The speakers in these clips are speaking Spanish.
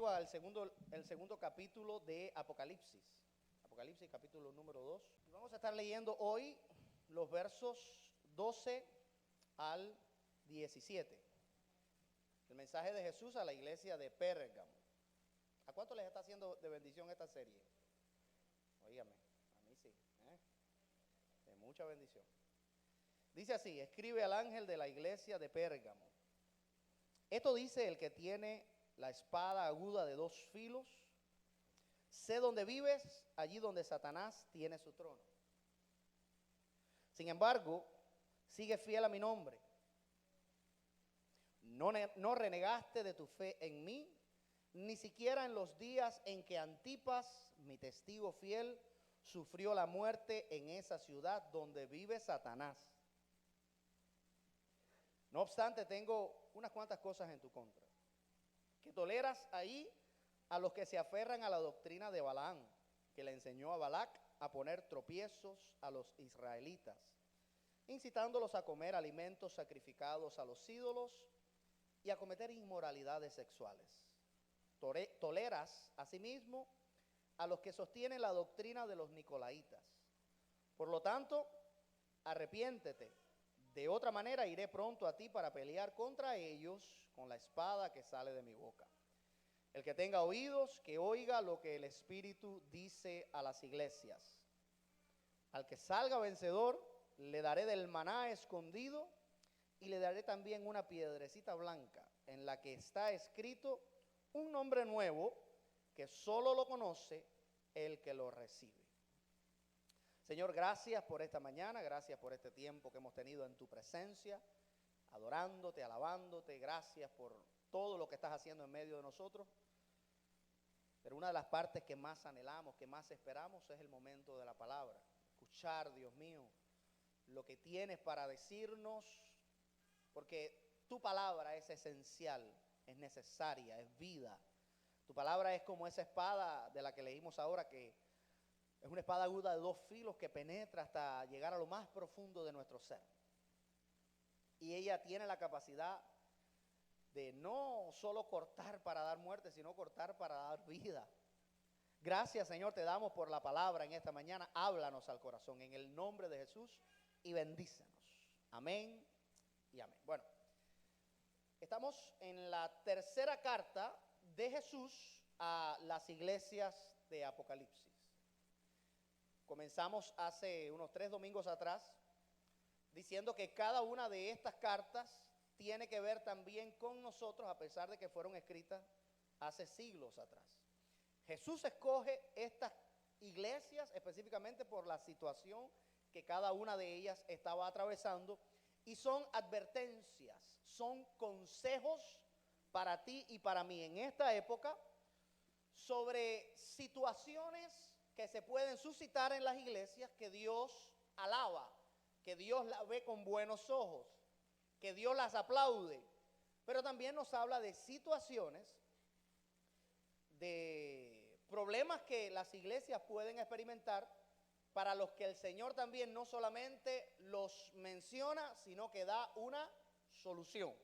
conmigo al el segundo capítulo de Apocalipsis. Apocalipsis capítulo número 2. Y vamos a estar leyendo hoy los versos 12 al 17. El mensaje de Jesús a la iglesia de Pérgamo. ¿A cuánto les está haciendo de bendición esta serie? Óigame, a mí sí, de mucha bendición. Dice así: escribe al ángel de la iglesia de Pérgamo. Esto dice el que tiene la espada aguda de dos filos. Sé dónde vives, allí donde Satanás tiene su trono. Sin embargo, sigue fiel a mi nombre. No renegaste de tu fe en mí, ni siquiera en los días en que Antipas, mi testigo fiel, sufrió la muerte en esa ciudad donde vive Satanás. No obstante, tengo unas cuantas cosas en tu contra. Que toleras ahí a los que se aferran a la doctrina de Balaam, que le enseñó a Balac a poner tropiezos a los israelitas, incitándolos a comer alimentos sacrificados a los ídolos y a cometer inmoralidades sexuales. Toleras asimismo a los que sostienen la doctrina de los nicolaitas. Por lo tanto, arrepiéntete. De otra manera iré pronto a ti para pelear contra ellos con la espada que sale de mi boca. El que tenga oídos, que oiga lo que el Espíritu dice a las iglesias. Al que salga vencedor, le daré del maná escondido y le daré también una piedrecita blanca en la que está escrito un nombre nuevo que solo lo conoce el que lo recibe. Señor, gracias por esta mañana, gracias por este tiempo que hemos tenido en tu presencia, adorándote, alabándote, gracias por todo lo que estás haciendo en medio de nosotros. Pero una de las partes que más anhelamos, que más esperamos, es el momento de la palabra. Escuchar, Dios mío, lo que tienes para decirnos, porque tu palabra es esencial, es necesaria, es vida. Tu palabra es como esa espada de la que leímos ahora, que es una espada aguda de dos filos que penetra hasta llegar a lo más profundo de nuestro ser. Y ella tiene la capacidad de no solo cortar para dar muerte, sino cortar para dar vida. Gracias, Señor, te damos por la palabra en esta mañana. Háblanos al corazón en el nombre de Jesús y bendícenos. Amén y amén. Bueno, estamos en la tercera carta de Jesús a las iglesias de Apocalipsis. Comenzamos hace unos 3 domingos atrás diciendo que cada una de estas cartas tiene que ver también con nosotros, a pesar de que fueron escritas hace siglos atrás. Jesús escoge estas iglesias específicamente por la situación que cada una de ellas estaba atravesando, y son advertencias, son consejos para ti y para mí en esta época sobre situaciones que se pueden suscitar en las iglesias que Dios alaba, que Dios la ve con buenos ojos, que Dios las aplaude, pero también nos habla de situaciones, de problemas que las iglesias pueden experimentar, para los que el Señor también no solamente los menciona, sino que da una solución.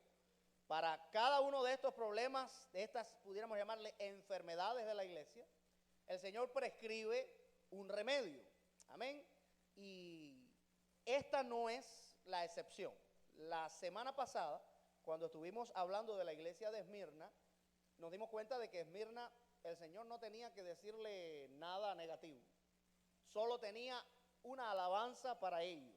Para cada uno de estos problemas, de estas pudiéramos llamarle enfermedades de la iglesia, el Señor prescribe un remedio. Amén. Y esta no es la excepción. La semana pasada, cuando estuvimos hablando de la iglesia de Esmirna, nos dimos cuenta de que Esmirna, el Señor no tenía que decirle nada negativo. Solo tenía una alabanza para ellos.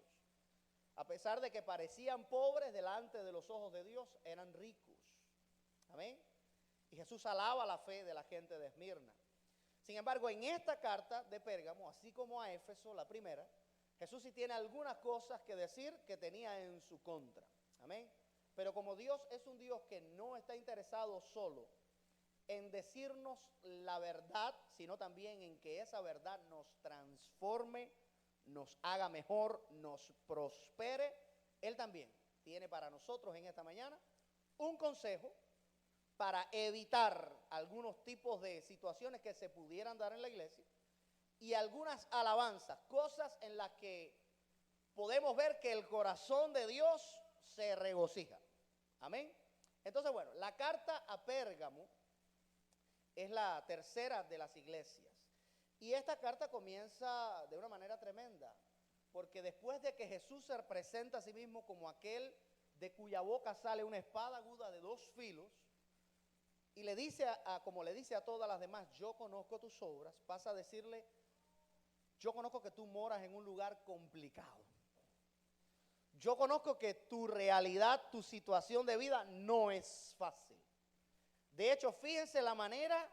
A pesar de que parecían pobres delante de los ojos de Dios, eran ricos. Amén. Y Jesús alaba la fe de la gente de Esmirna. Sin embargo, en esta carta de Pérgamo, así como a Éfeso, la primera, Jesús sí tiene algunas cosas que decir que tenía en su contra. Amén. Pero como Dios es un Dios que no está interesado solo en decirnos la verdad, sino también en que esa verdad nos transforme, nos haga mejor, nos prospere, Él también tiene para nosotros en esta mañana un consejo para evitar algunos tipos de situaciones que se pudieran dar en la iglesia, y algunas alabanzas, cosas en las que podemos ver que el corazón de Dios se regocija. Amén. Entonces, bueno, la carta a Pérgamo es la tercera de las iglesias. Y esta carta comienza de una manera tremenda, porque después de que Jesús se presenta a sí mismo como aquel de cuya boca sale una espada aguda de 2 filos, y le dice como le dice a todas las demás, yo conozco tus obras, pasa a decirle, yo conozco que tú moras en un lugar complicado. Yo conozco que tu realidad, tu situación de vida no es fácil. De hecho, fíjense la manera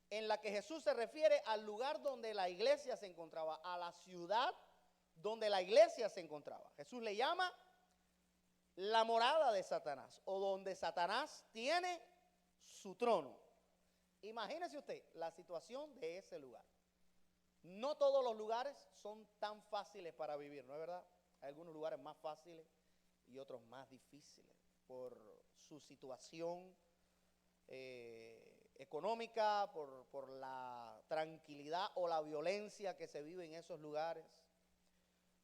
en la que Jesús se refiere al lugar donde la iglesia se encontraba, a la ciudad donde la iglesia se encontraba. Jesús le llama la morada de Satanás, o donde Satanás tiene su trono. Imagínese usted la situación de ese lugar. No todos los lugares son tan fáciles para vivir, ¿no es verdad? Hay algunos lugares más fáciles y otros más difíciles por su situación económica, por la tranquilidad o la violencia que se vive en esos lugares.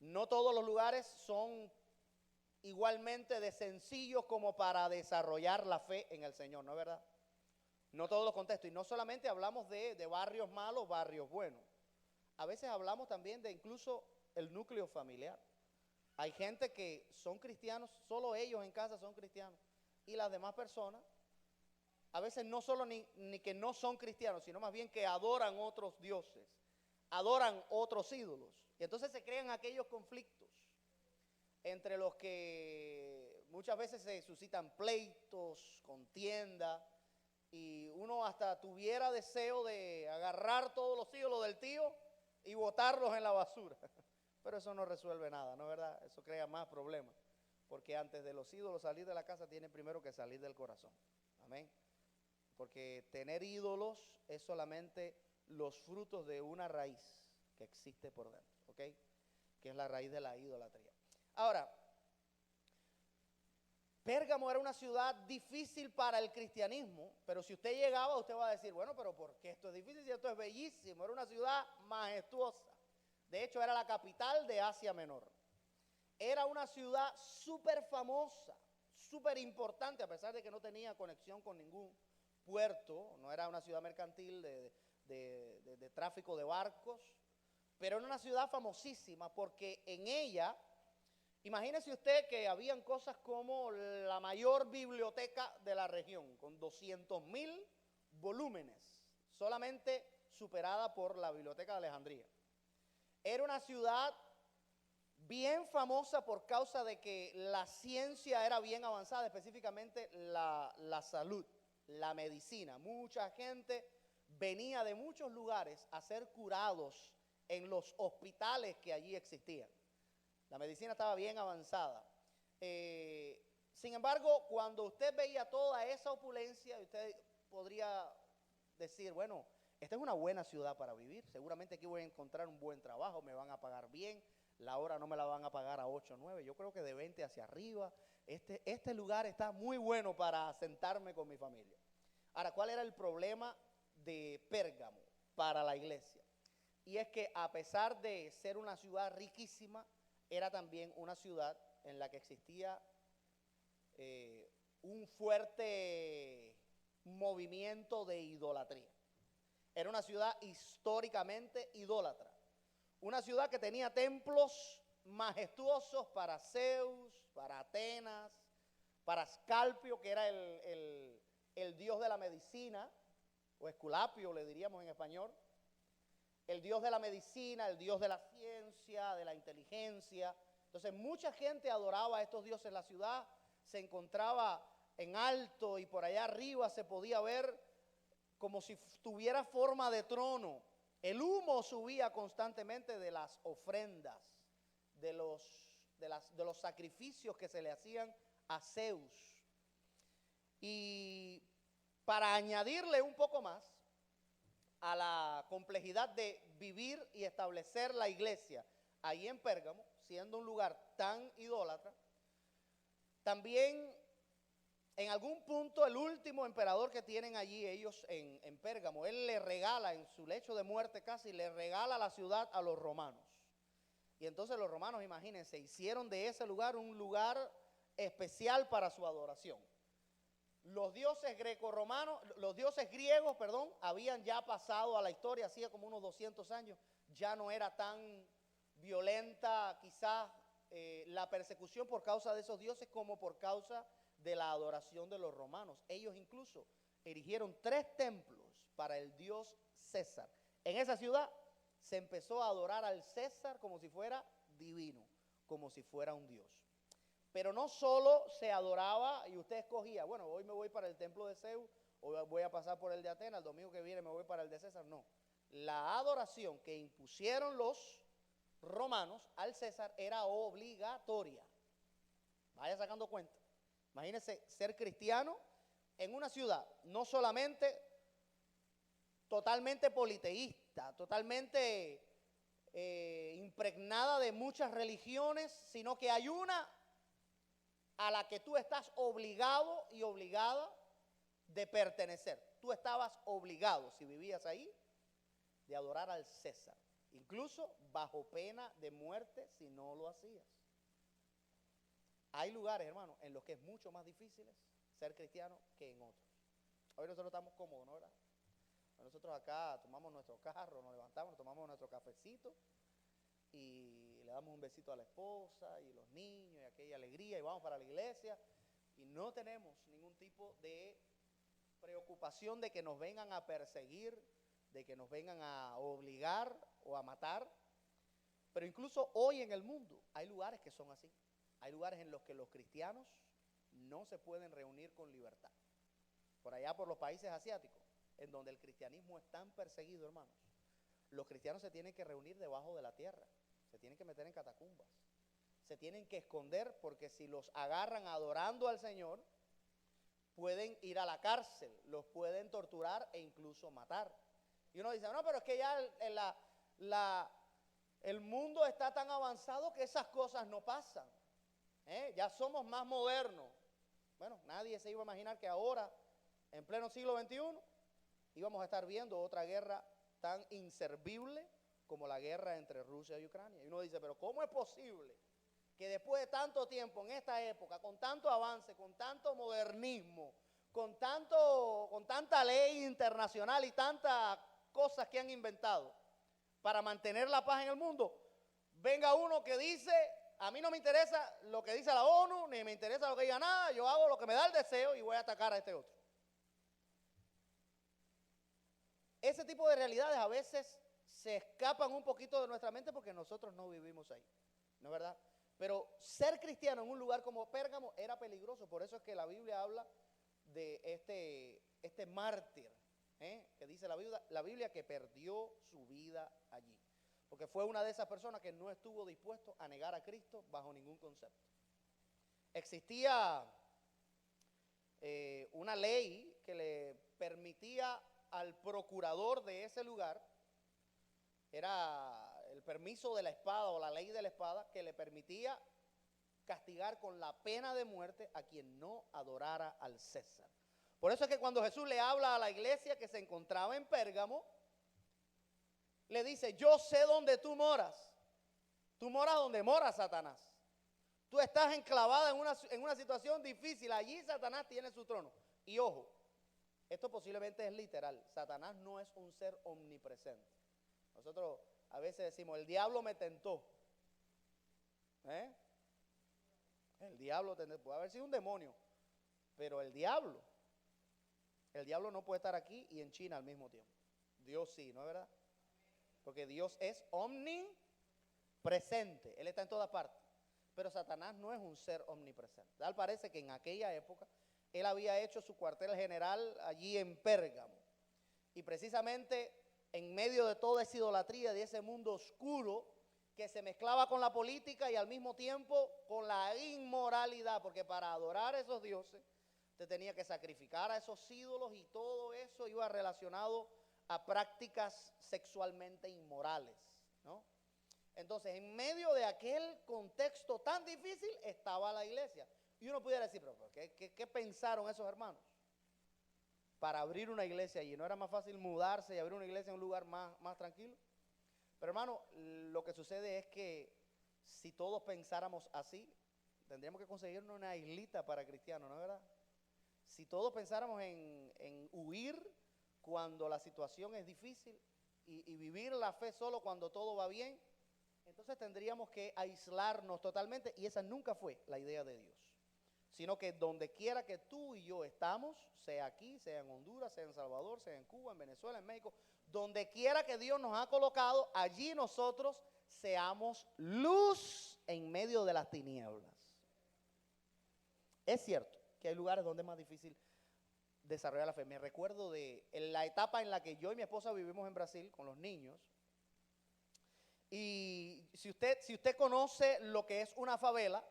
No todos los lugares son igualmente de sencillos como para desarrollar la fe en el Señor, ¿no es verdad? No todos los contextos. Y no solamente hablamos de barrios malos, barrios buenos. A veces hablamos también de incluso el núcleo familiar. Hay gente que son cristianos, solo ellos en casa son cristianos. Y las demás personas, a veces no solo ni que no son cristianos, sino más bien que adoran otros dioses, adoran otros ídolos. Y entonces se crean aquellos conflictos entre los que muchas veces se suscitan pleitos, contienda, y uno hasta tuviera deseo de agarrar todos los ídolos del tío y botarlos en la basura. Pero eso no resuelve nada, ¿no es verdad? Eso crea más problemas, porque antes de los ídolos salir de la casa tienen primero que salir del corazón. Amén. Porque tener ídolos es solamente los frutos de una raíz que existe por dentro, ¿ok? Que es la raíz de la idolatría. Ahora, Pérgamo era una ciudad difícil para el cristianismo, pero si usted llegaba, usted va a decir, bueno, pero ¿por qué esto es difícil si esto es bellísimo? Era una ciudad majestuosa. De hecho, era la capital de Asia Menor. Era una ciudad súper famosa, súper importante, a pesar de que no tenía conexión con ningún puerto. No era una ciudad mercantil de tráfico de barcos, pero era una ciudad famosísima porque en ella, imagínese usted que habían cosas como la mayor biblioteca de la región, con 200,000 volúmenes, solamente superada por la Biblioteca de Alejandría. Era una ciudad bien famosa por causa de que la ciencia era bien avanzada, específicamente la salud, la medicina. Mucha gente venía de muchos lugares a ser curados en los hospitales que allí existían. La medicina estaba bien avanzada. Sin embargo, cuando usted veía toda esa opulencia, usted podría decir, bueno, esta es una buena ciudad para vivir. Seguramente aquí voy a encontrar un buen trabajo, me van a pagar bien. La hora no me la van a pagar a 8 o 9. Yo creo que de 20 hacia arriba. Este lugar está muy bueno para sentarme con mi familia. Ahora, ¿cuál era el problema de Pérgamo para la iglesia? Y es que a pesar de ser una ciudad riquísima, era también una ciudad en la que existía un fuerte movimiento de idolatría. Era una ciudad históricamente idólatra. Una ciudad que tenía templos majestuosos para Zeus, para Atenas, para Escalpio, que era el dios de la medicina, o Esculapio le diríamos en español. El dios de la medicina, el dios de la ciencia, de la inteligencia. Entonces mucha gente adoraba a estos dioses. La ciudad se encontraba en alto y por allá arriba se podía ver como si tuviera forma de trono. El humo subía constantemente de las ofrendas, de los sacrificios que se le hacían a Zeus. Y para añadirle un poco más a la complejidad de vivir y establecer la iglesia ahí en Pérgamo, siendo un lugar tan idólatra, también en algún punto el último emperador que tienen allí ellos en Pérgamo, él le regala en su lecho de muerte casi, le regala la ciudad a los romanos. Y entonces los romanos, imagínense, hicieron de ese lugar un lugar especial para su adoración. Los dioses grecorromanos, los dioses griegos, perdón, habían ya pasado a la historia, hacía como unos 200 años. Ya no era tan violenta quizás la persecución por causa de esos dioses como por causa de la adoración de los romanos. Ellos incluso erigieron 3 templos para el dios César. En esa ciudad se empezó a adorar al César como si fuera divino, como si fuera un dios. Pero no solo se adoraba y usted escogía, bueno, hoy me voy para el templo de Zeus, hoy voy a pasar por el de Atenas, el domingo que viene me voy para el de César. No, la adoración que impusieron los romanos al César era obligatoria. Vaya sacando cuenta. Imagínense ser cristiano en una ciudad no solamente totalmente politeísta, totalmente impregnada de muchas religiones, sino que hay una a la que tú estás obligado y obligada de pertenecer. Tú estabas obligado, si vivías ahí, de adorar al César, incluso bajo pena de muerte si no lo hacías. Hay lugares, hermano, en los que es mucho más difícil ser cristiano que en otros. Hoy nosotros estamos cómodos, ¿no, verdad? Nosotros acá tomamos nuestro carro, nos levantamos, nos tomamos nuestro cafecito y le damos un besito a la esposa y los niños y aquella alegría y vamos para la iglesia y no tenemos ningún tipo de preocupación de que nos vengan a perseguir, de que nos vengan a obligar o a matar. Pero incluso hoy en el mundo hay lugares que son así. Hay lugares en los que los cristianos no se pueden reunir con libertad. Por allá por los países asiáticos, en donde el cristianismo es tan perseguido, hermanos, los cristianos se tienen que reunir debajo de la tierra, se tienen que meter en catacumbas, se tienen que esconder porque si los agarran adorando al Señor, pueden ir a la cárcel, los pueden torturar e incluso matar. Y uno dice, no, pero es que ya el mundo está tan avanzado que esas cosas no pasan. Ya somos más modernos. Bueno, nadie se iba a imaginar que ahora, en pleno siglo XXI, íbamos a estar viendo otra guerra tan inservible como la guerra entre Rusia y Ucrania. Y uno dice, pero ¿cómo es posible que después de tanto tiempo, en esta época, con tanto avance, con tanto modernismo, con tanta ley internacional y tantas cosas que han inventado para mantener la paz en el mundo, venga uno que dice, a mí no me interesa lo que dice la ONU, ni me interesa lo que diga nada, yo hago lo que me da el deseo y voy a atacar a este otro? Ese tipo de realidades a veces se escapan un poquito de nuestra mente porque nosotros no vivimos ahí, ¿no es verdad? Pero ser cristiano en un lugar como Pérgamo era peligroso, por eso es que la Biblia habla de este mártir, que dice la Biblia que perdió su vida allí, porque fue una de esas personas que no estuvo dispuesto a negar a Cristo bajo ningún concepto. Existía una ley que le permitía al procurador de ese lugar, era el permiso de la espada o la ley de la espada, que le permitía castigar con la pena de muerte a quien no adorara al César. Por eso es que cuando Jesús le habla a la iglesia que se encontraba en Pérgamo, le dice, yo sé dónde tú moras donde mora Satanás. Tú estás enclavada en una situación difícil, allí Satanás tiene su trono. Y ojo, esto posiblemente es literal, Satanás no es un ser omnipresente. Nosotros a veces decimos, el diablo me tentó. El diablo puede haber sido un demonio, pero el diablo no puede estar aquí y en China al mismo tiempo. Dios sí, ¿no es verdad? Porque Dios es omnipresente, Él está en todas partes. Pero Satanás no es un ser omnipresente. Tal parece que en aquella época Él había hecho su cuartel general allí en Pérgamo. Y precisamente en medio de toda esa idolatría, de ese mundo oscuro que se mezclaba con la política y al mismo tiempo con la inmoralidad, porque para adorar a esos dioses te tenía que sacrificar a esos ídolos y todo eso iba relacionado a prácticas sexualmente inmorales, ¿no? Entonces, en medio de aquel contexto tan difícil estaba la iglesia. Y uno pudiera decir, pero ¿qué pensaron esos hermanos para abrir una iglesia allí? ¿No era más fácil mudarse y abrir una iglesia en un lugar más tranquilo? Pero hermano, lo que sucede es que si todos pensáramos así, tendríamos que conseguirnos una islita para cristianos, ¿no es verdad? si todos pensáramos en huir cuando la situación es difícil y vivir la fe solo cuando todo va bien, entonces tendríamos que aislarnos totalmente, y esa nunca fue la idea de Dios. Sino que donde quiera que tú y yo estamos, sea aquí, sea en Honduras, sea en Salvador, sea en Cuba, en Venezuela, en México, donde quiera que Dios nos ha colocado, allí nosotros seamos luz en medio de las tinieblas. Es cierto que hay lugares donde es más difícil desarrollar la fe. Me recuerdo de la etapa en la que yo y mi esposa vivimos en Brasil con los niños. Y si usted conoce lo que es una favela,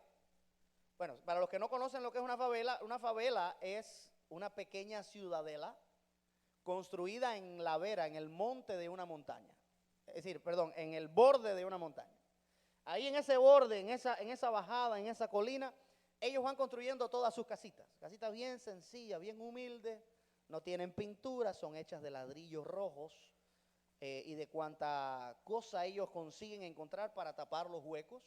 bueno, para los que no conocen lo que es una favela es una pequeña ciudadela construida en la vera, en el monte de una montaña. Es decir, perdón, en el borde de una montaña. Ahí en ese borde, en esa bajada, en esa colina, ellos van construyendo todas sus casitas. Casitas bien sencillas, bien humildes, no tienen pintura, son hechas de ladrillos rojos y de cuanta cosa ellos consiguen encontrar para tapar los huecos.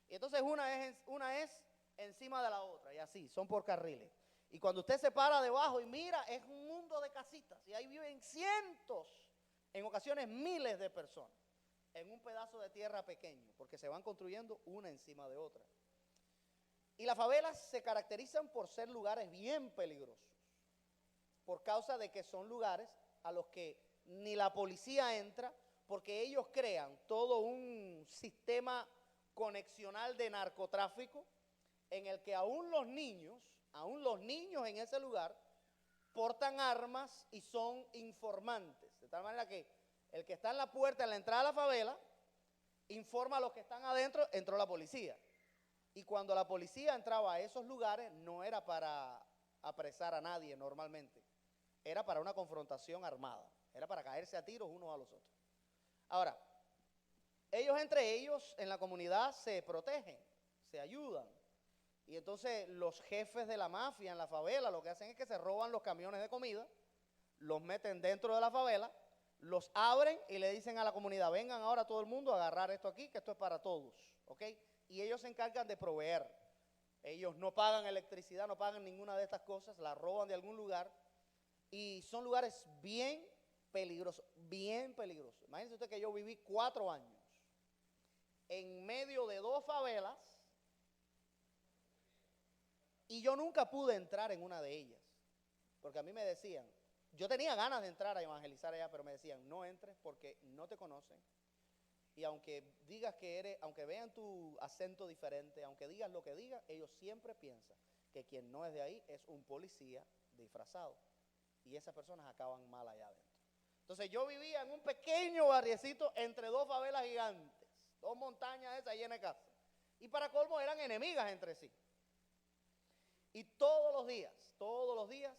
Y entonces una es encima de la otra, y así, son por carriles. Y cuando usted se para debajo y mira, es un mundo de casitas, y ahí viven cientos, en ocasiones miles de personas, en un pedazo de tierra pequeño, porque se van construyendo una encima de otra. Y las favelas se caracterizan por ser lugares bien peligrosos, por causa de que son lugares a los que ni la policía entra, porque ellos crean todo un sistema conexional de narcotráfico, en el que aún los niños en ese lugar portan armas y son informantes. De tal manera que el que está en la puerta, en la entrada de la favela, informa a los que están adentro, entró la policía. Y cuando la policía entraba a esos lugares, no era para apresar a nadie normalmente, era para una confrontación armada, era para caerse a tiros unos a los otros. Ahora, ellos entre ellos en la comunidad se protegen, se ayudan. Y entonces los jefes de la mafia en la favela lo que hacen es que se roban los camiones de comida, los meten dentro de la favela, los abren y le dicen a la comunidad, vengan ahora todo el mundo a agarrar esto aquí, que esto es para todos, ¿ok? Y ellos se encargan de proveer. Ellos no pagan electricidad, no pagan ninguna de estas cosas, la roban de algún lugar. Y son lugares bien peligrosos, bien peligrosos. Imagínense usted que yo viví 4 años en medio de 2 favelas, y yo nunca pude entrar en una de ellas, porque a mí me decían, yo tenía ganas de entrar a evangelizar allá, pero me decían, no entres porque no te conocen, y aunque digas que eres, aunque vean tu acento diferente, aunque digas lo que digas, ellos siempre piensan que quien no es de ahí es un policía disfrazado, y esas personas acaban mal allá adentro. Entonces yo vivía en un pequeño barriecito entre 2 favelas gigantes, 2 montañas esas llenas de casas, y para colmo eran enemigas entre sí. Y todos los días,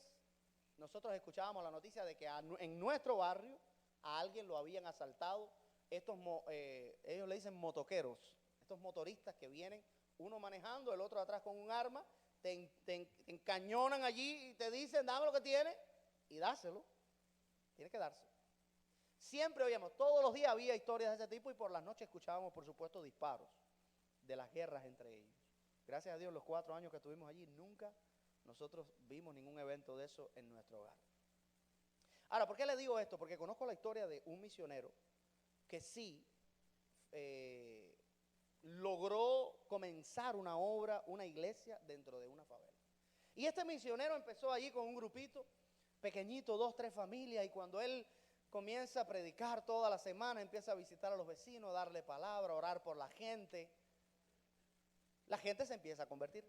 nosotros escuchábamos la noticia de que en nuestro barrio a alguien lo habían asaltado. Ellos le dicen motoqueros, estos motoristas que vienen, uno manejando, el otro atrás con un arma, te encañonan allí y te dicen, dame lo que tienes y dáselo. Tienes que dárselo. Siempre oíamos, todos los días había historias de ese tipo, y por las noches escuchábamos, por supuesto, disparos de las guerras entre ellos. Gracias a Dios, los 4 años que estuvimos allí, nunca nosotros vimos ningún evento de eso en nuestro hogar. Ahora, ¿por qué le digo esto? Porque conozco la historia de un misionero que sí logró comenzar una obra, una iglesia dentro de una favela. Y este misionero empezó allí con un grupito pequeñito, 2, 3 familias, y cuando él comienza a predicar toda la semana, empieza a visitar a los vecinos, darle palabra, orar por la gente se empieza a convertir.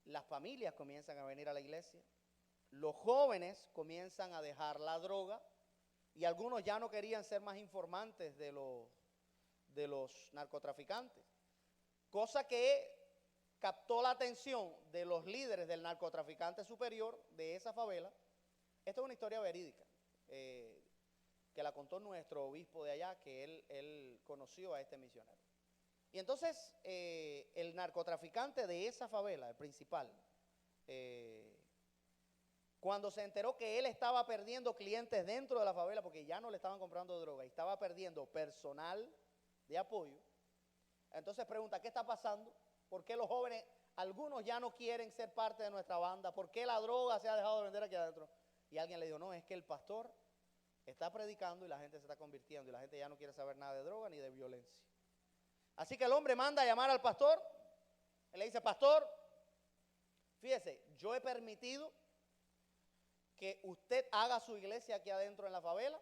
Las familias comienzan a venir a la iglesia. Los jóvenes comienzan a dejar la droga, y algunos ya no querían ser más informantes de los narcotraficantes. Cosa que captó la atención de los líderes del narcotraficante superior de esa favela. Esta es una historia verídica, que la contó nuestro obispo de allá, que él conoció a este misionero. Y entonces el narcotraficante de esa favela, el principal, cuando se enteró que él estaba perdiendo clientes dentro de la favela porque ya no le estaban comprando droga y estaba perdiendo personal de apoyo, entonces pregunta, ¿qué está pasando? ¿Por qué los jóvenes algunos ya no quieren ser parte de nuestra banda. ¿Por qué la droga se ha dejado de vender aquí adentro? Y alguien le dijo, no, es que el pastor está predicando y la gente se está convirtiendo y la gente ya no quiere saber nada de droga ni de violencia. Así que el hombre manda a llamar al pastor. Él le dice, pastor, fíjese, yo he permitido que usted haga su iglesia aquí adentro en la favela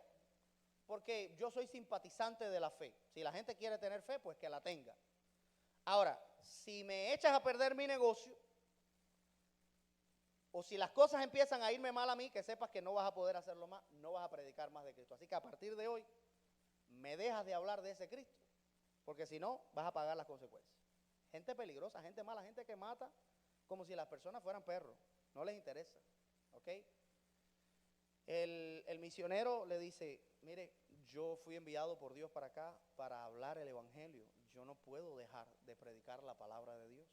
porque yo soy simpatizante de la fe. Si la gente quiere tener fe, pues que la tenga. Ahora, si me echas a perder mi negocio, o si las cosas empiezan a irme mal a mí, que sepas que no vas a poder hacerlo más, no vas a predicar más de Cristo. Así que a partir de hoy, me dejas de hablar de ese Cristo, porque si no, vas a pagar las consecuencias. Gente peligrosa, gente mala, gente que mata como si las personas fueran perros. No les interesa, ¿ok? El misionero le dice, mire, yo fui enviado por Dios para acá para hablar el evangelio. Yo no puedo dejar de predicar la palabra de Dios.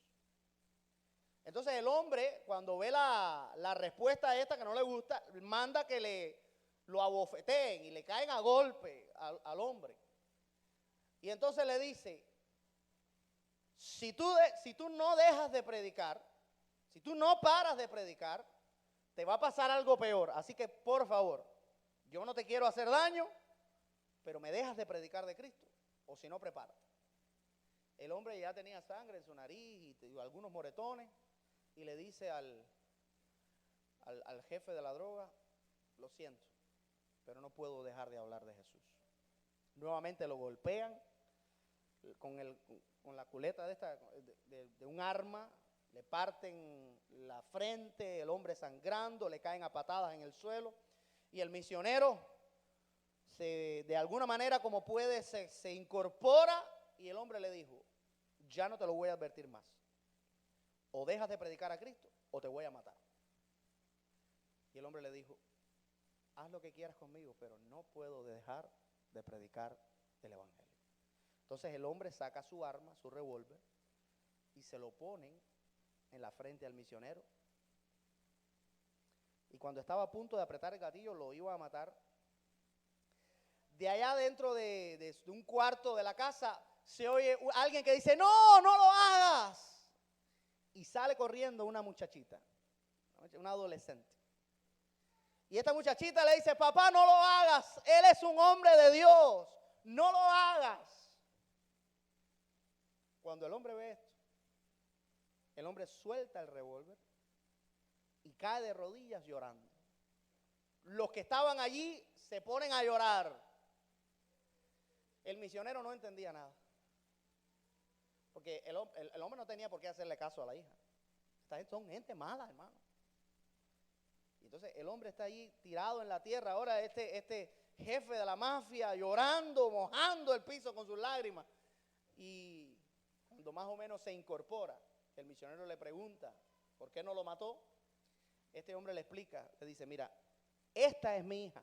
Entonces el hombre, cuando ve la respuesta esta que no le gusta, manda que lo abofeteen y le caen a golpe al hombre. Y entonces le dice, si tú no dejas de predicar, si tú no paras de predicar, te va a pasar algo peor. Así que, por favor, yo no te quiero hacer daño, pero me dejas de predicar de Cristo, o si no, prepárate. El hombre ya tenía sangre en su nariz y algunos moretones, y le dice al jefe de la droga, lo siento, pero no puedo dejar de hablar de Jesús. Nuevamente lo golpean con la culeta de un arma, le parten la frente, el hombre sangrando, le caen a patadas en el suelo, y el misionero de alguna manera como puede se incorpora, y el hombre le dijo, ya no te lo voy a advertir más, o dejas de predicar a Cristo o te voy a matar. Y el hombre le dijo, haz lo que quieras conmigo, pero no puedo dejar de predicar el evangelio. Entonces el hombre saca su arma, su revólver, y se lo ponen en la frente al misionero. Y cuando estaba a punto de apretar el gatillo, lo iba a matar. De allá dentro de un cuarto de la casa, se oye alguien que dice, no, no lo hagas. Y sale corriendo una muchachita, una adolescente. Y esta muchachita le dice, papá, no lo hagas, él es un hombre de Dios, no lo hagas. Cuando el hombre ve esto, el hombre suelta el revólver y cae de rodillas llorando. Los que estaban allí se ponen a llorar. El misionero no entendía nada, porque el hombre no tenía por qué hacerle caso a la hija. Son gente mala, hermano. Y entonces el hombre está allí tirado en la tierra. Ahora este jefe de la mafia llorando, mojando el piso con sus lágrimas. Y cuando más o menos se incorpora, el misionero le pregunta, ¿por qué no lo mató? Este hombre le explica, le dice, mira, esta es mi hija.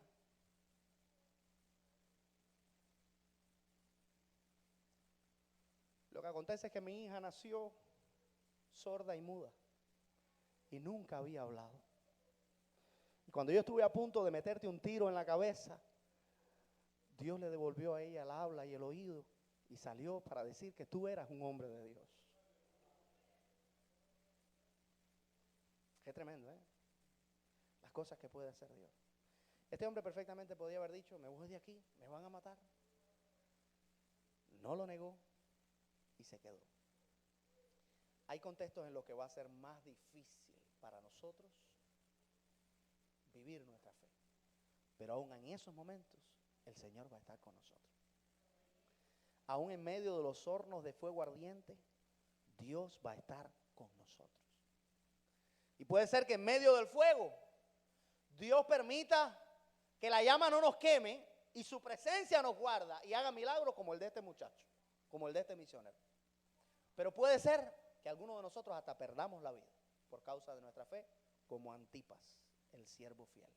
Lo que acontece es que mi hija nació sorda y muda y nunca había hablado. Y cuando yo estuve a punto de meterte un tiro en la cabeza, Dios le devolvió a ella el habla y el oído y salió para decir que tú eras un hombre de Dios. Qué tremendo, ¿eh? Las cosas que puede hacer Dios. Este hombre perfectamente podía haber dicho, me voy de aquí, me van a matar. No lo negó y se quedó. Hay contextos en los que va a ser más difícil para nosotros vivir nuestra fe. Pero aún en esos momentos, el Señor va a estar con nosotros. Aún en medio de los hornos de fuego ardiente, Dios va a estar con nosotros. Y puede ser que en medio del fuego, Dios permita que la llama no nos queme y su presencia nos guarda y haga milagros como el de este muchacho, como el de este misionero. Pero puede ser que algunos de nosotros hasta perdamos la vida por causa de nuestra fe, como Antipas, el siervo fiel.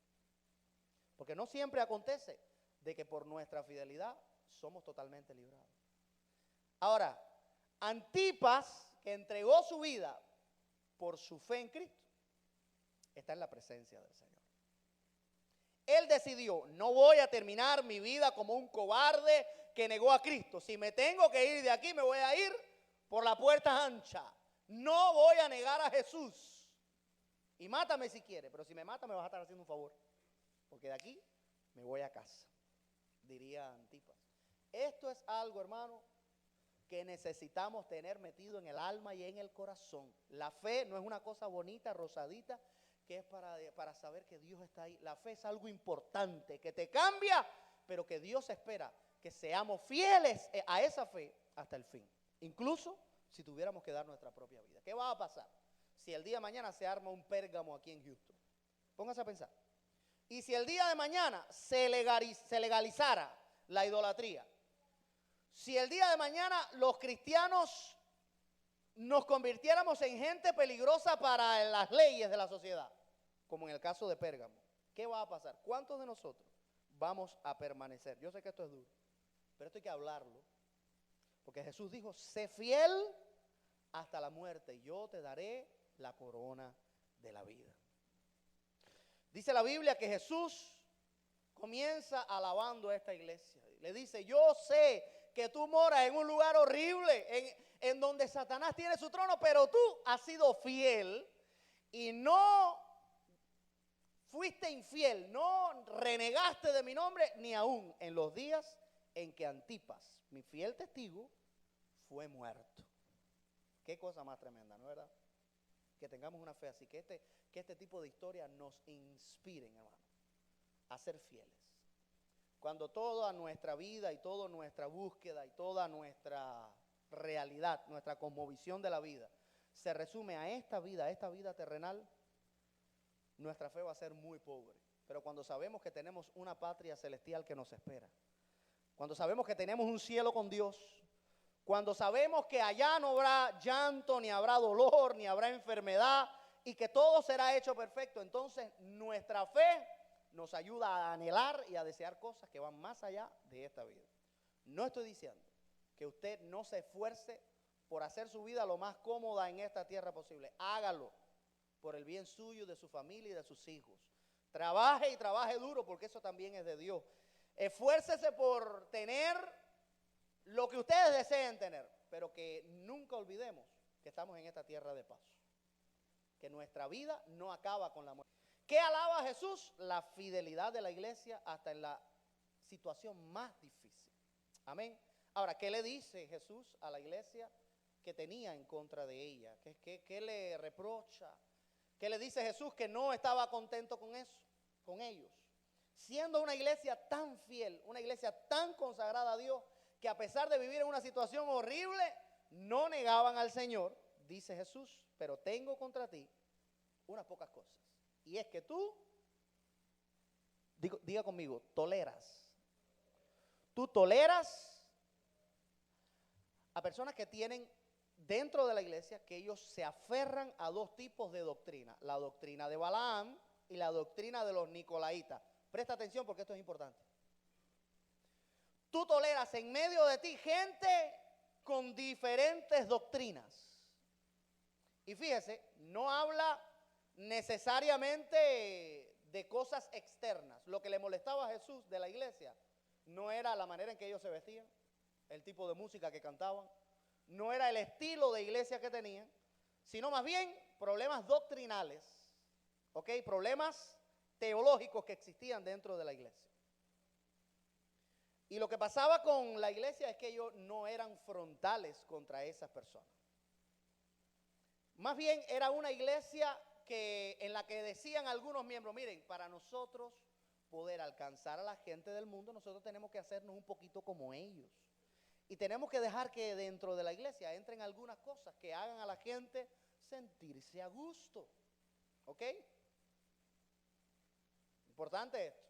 Porque no siempre acontece de que por nuestra fidelidad somos totalmente librados. Ahora, Antipas, que entregó su vida por su fe en Cristo, está en la presencia del Señor. Él decidió, no voy a terminar mi vida como un cobarde que negó a Cristo. Si me tengo que ir de aquí, me voy a ir por la puerta ancha. no voy a negar a Jesús. Y mátame si quieres, pero si me mata me vas a estar haciendo un favor. Porque de aquí me voy a casa, diría Antipas. Esto es algo, hermano, que necesitamos tener metido en el alma y en el corazón. La fe no es una cosa bonita, rosadita, que es para saber que Dios está ahí. La fe es algo importante, que te cambia, pero que Dios espera que seamos fieles a esa fe hasta el fin. Incluso si tuviéramos que dar nuestra propia vida. ¿Qué va a pasar si el día de mañana se arma un Pérgamo aquí en Houston? Póngase a pensar. Y si el día de mañana se legalizara la idolatría, si el día de mañana los cristianos nos convirtiéramos en gente peligrosa para las leyes de la sociedad, como en el caso de Pérgamo, ¿qué va a pasar? ¿Cuántos de nosotros vamos a permanecer? Yo sé que esto es duro, pero esto hay que hablarlo, porque Jesús dijo, sé fiel hasta la muerte, y yo te daré la corona de la vida. Dice la Biblia que Jesús comienza alabando a esta iglesia. Le dice, yo sé que tú moras en un lugar horrible, en donde Satanás tiene su trono, pero tú has sido fiel y no fuiste infiel, no renegaste de mi nombre, ni aún en los días en que Antipas, mi fiel testigo, fue muerto. Qué cosa más tremenda, ¿no es verdad? Que tengamos una fe así, que este tipo de historias nos inspiren, hermano, a ser fieles. Cuando toda nuestra vida y toda nuestra búsqueda y toda nuestra realidad, nuestra cosmovisión de la vida, se resume a esta vida terrenal, nuestra fe va a ser muy pobre. Pero cuando sabemos que tenemos una patria celestial que nos espera, cuando sabemos que tenemos un cielo con Dios, cuando sabemos que allá no habrá llanto, ni habrá dolor, ni habrá enfermedad, y que todo será hecho perfecto, entonces nuestra fe nos ayuda a anhelar y a desear cosas que van más allá de esta vida. No estoy diciendo que usted no se esfuerce por hacer su vida lo más cómoda en esta tierra posible. Hágalo por el bien suyo, de su familia y de sus hijos. Trabaje y trabaje duro, porque eso también es de Dios. Esfuércese por tener lo que ustedes deseen tener, pero que nunca olvidemos que estamos en esta tierra de paso, que nuestra vida no acaba con la muerte. ¿Qué alaba Jesús? La fidelidad de la iglesia hasta en la situación más difícil. Amén. Ahora, ¿qué le dice Jesús a la iglesia que tenía en contra de ella? ¿Qué le reprocha? ¿Qué le dice Jesús que no estaba contento con eso, con ellos? Siendo una iglesia tan fiel, una iglesia tan consagrada a Dios, que a pesar de vivir en una situación horrible, no negaban al Señor, dice Jesús, pero tengo contra ti unas pocas cosas. Y es que tú, diga conmigo, toleras. Tú toleras a personas que tienen dentro de la iglesia que ellos se aferran a dos tipos de doctrina. La doctrina de Balaam y la doctrina de los nicolaitas. Presta atención porque esto es importante. Tú toleras en medio de ti gente con diferentes doctrinas. Y fíjese, no habla necesariamente de cosas externas. Lo que le molestaba a Jesús de la iglesia no era la manera en que ellos se vestían, el tipo de música que cantaban, no era el estilo de iglesia que tenían, sino más bien problemas doctrinales, ¿ok? Problemas teológicos que existían dentro de la iglesia. Y lo que pasaba con la iglesia es que ellos no eran frontales contra esas personas. Más bien era una iglesia en la que decían algunos miembros, miren, para nosotros poder alcanzar a la gente del mundo, nosotros tenemos que hacernos un poquito como ellos. Y tenemos que dejar que dentro de la iglesia entren algunas cosas que hagan a la gente sentirse a gusto. ¿Ok? Importante esto.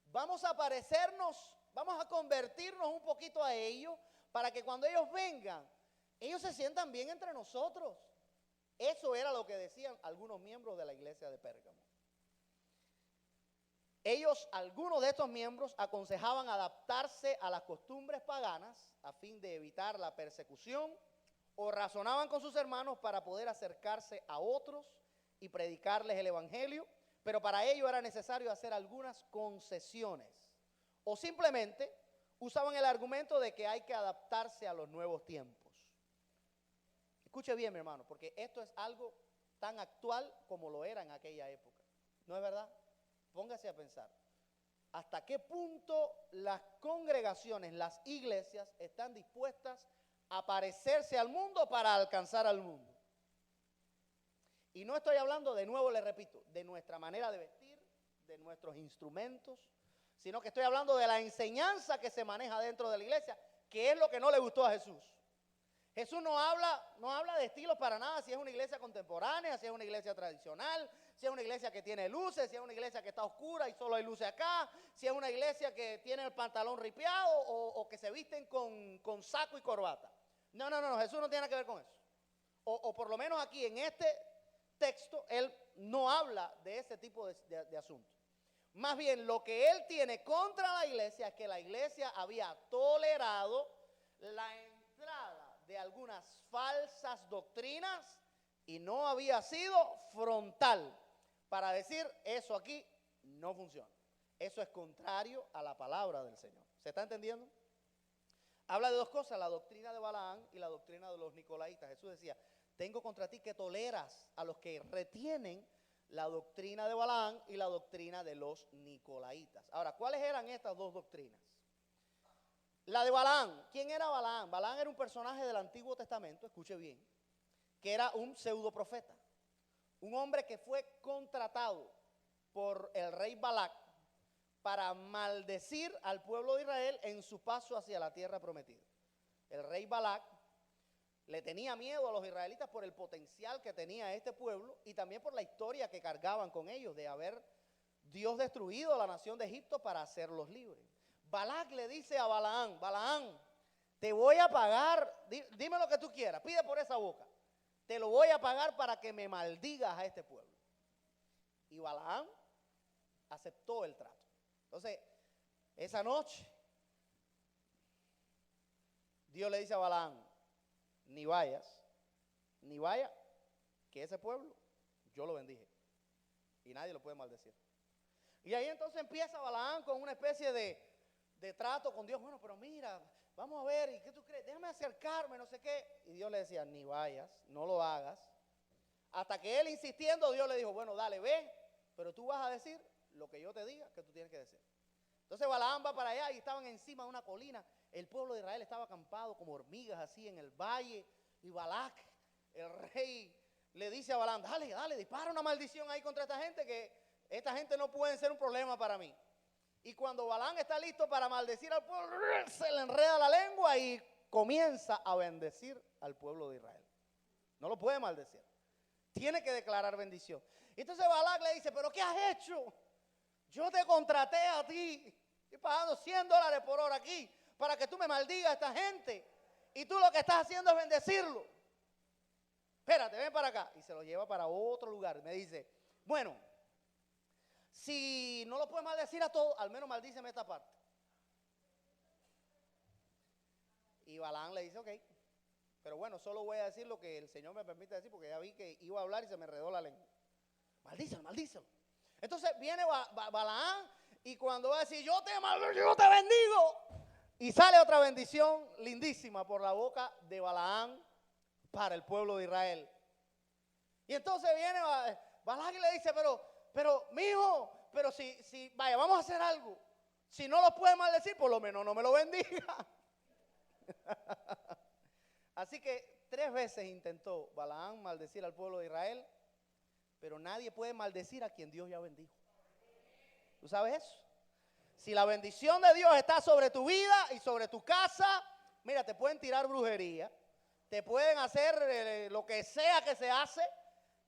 Vamos a parecernos, vamos a convertirnos un poquito a ellos para que cuando ellos vengan, ellos se sientan bien entre nosotros. Eso era lo que decían algunos miembros de la iglesia de Pérgamo. Algunos de estos miembros aconsejaban adaptarse a las costumbres paganas a fin de evitar la persecución, o razonaban con sus hermanos para poder acercarse a otros y predicarles el evangelio, pero para ello era necesario hacer algunas concesiones, o simplemente usaban el argumento de que hay que adaptarse a los nuevos tiempos. Escuche bien, mi hermano, porque esto es algo tan actual como lo era en aquella época. ¿No es verdad? Póngase a pensar. ¿Hasta qué punto las congregaciones, las iglesias, están dispuestas a parecerse al mundo para alcanzar al mundo? Y no estoy hablando, de nuevo le repito, de nuestra manera de vestir, de nuestros instrumentos, sino que estoy hablando de la enseñanza que se maneja dentro de la iglesia, que es lo que no le gustó a Jesús. Jesús no habla de estilos para nada, si es una iglesia contemporánea, si es una iglesia tradicional, si es una iglesia que tiene luces, si es una iglesia que está oscura y solo hay luces acá, si es una iglesia que tiene el pantalón ripiado o que se visten con saco y corbata. No, Jesús no tiene nada que ver con eso. O por lo menos aquí en este texto, él no habla de ese tipo de asuntos. Más bien, lo que él tiene contra la iglesia es que la iglesia había tolerado la entrada de algunas falsas doctrinas y no había sido frontal para decir, eso aquí no funciona. Eso es contrario a la palabra del Señor. ¿Se está entendiendo? Habla de dos cosas, la doctrina de Balaam y la doctrina de los nicolaitas. Jesús decía, tengo contra ti que toleras a los que retienen la doctrina de Balaam y la doctrina de los nicolaitas. Ahora, ¿cuáles eran estas dos doctrinas? La de Balaam. ¿Quién era Balaam? Balaam era un personaje del Antiguo Testamento, escuche bien, que era un pseudo profeta. Un hombre que fue contratado por el rey Balac para maldecir al pueblo de Israel en su paso hacia la tierra prometida. El rey Balac le tenía miedo a los israelitas por el potencial que tenía este pueblo y también por la historia que cargaban con ellos de haber Dios destruido a la nación de Egipto para hacerlos libres. Balac le dice a Balaam, Balaam, te voy a pagar, dime lo que tú quieras, pide por esa boca, te lo voy a pagar para que me maldigas a este pueblo. Y Balaam aceptó el trato. Entonces, esa noche, Dios le dice a Balaam, ni vaya, que ese pueblo yo lo bendije y nadie lo puede maldecir. Y ahí entonces empieza Balaam con una especie de trato con Dios. Bueno, pero mira, vamos a ver, ¿y qué tú crees? Déjame acercarme, no sé qué. Y Dios le decía, ni vayas, no lo hagas. Hasta que él insistiendo, Dios le dijo, bueno, dale, ve, pero tú vas a decir lo que yo te diga que tú tienes que decir. Entonces Balaam va para allá y estaban encima de una colina. El pueblo de Israel estaba acampado como hormigas así en el valle. Y Balac, el rey, le dice a Balaam, dale, dispara una maldición ahí contra esta gente, que esta gente no puede ser un problema para mí. Y cuando Balaam está listo para maldecir al pueblo, se le enreda la lengua y comienza a bendecir al pueblo de Israel. No lo puede maldecir. Tiene que declarar bendición. Y entonces Balac le dice, ¿pero qué has hecho? Yo te contraté a ti. Estoy pagando $100 por hora aquí para que tú me maldigas a esta gente. Y tú lo que estás haciendo es bendecirlo. Espérate, ven para acá. Y se lo lleva para otro lugar. Me dice, bueno, si no lo puedes maldecir a todos, al menos maldíceme esta parte. Y Balaam le dice, ok, pero bueno, solo voy a decir lo que el Señor me permite decir, porque ya vi que iba a hablar y se me enredó la lengua. Maldícelo. Entonces viene Balaam y cuando va a decir, yo te bendigo, y sale otra bendición lindísima por la boca de Balaam para el pueblo de Israel. Y entonces viene Balaam y le dice, pero mijo, pero si vaya, vamos a hacer algo. Si no lo puede maldecir, por lo menos no me lo bendiga. Así que 3 veces intentó Balaam maldecir al pueblo de Israel, pero nadie puede maldecir a quien Dios ya bendijo. ¿Tú sabes eso? Si la bendición de Dios está sobre tu vida y sobre tu casa, mira, te pueden tirar brujería, te pueden hacer lo que sea que se hace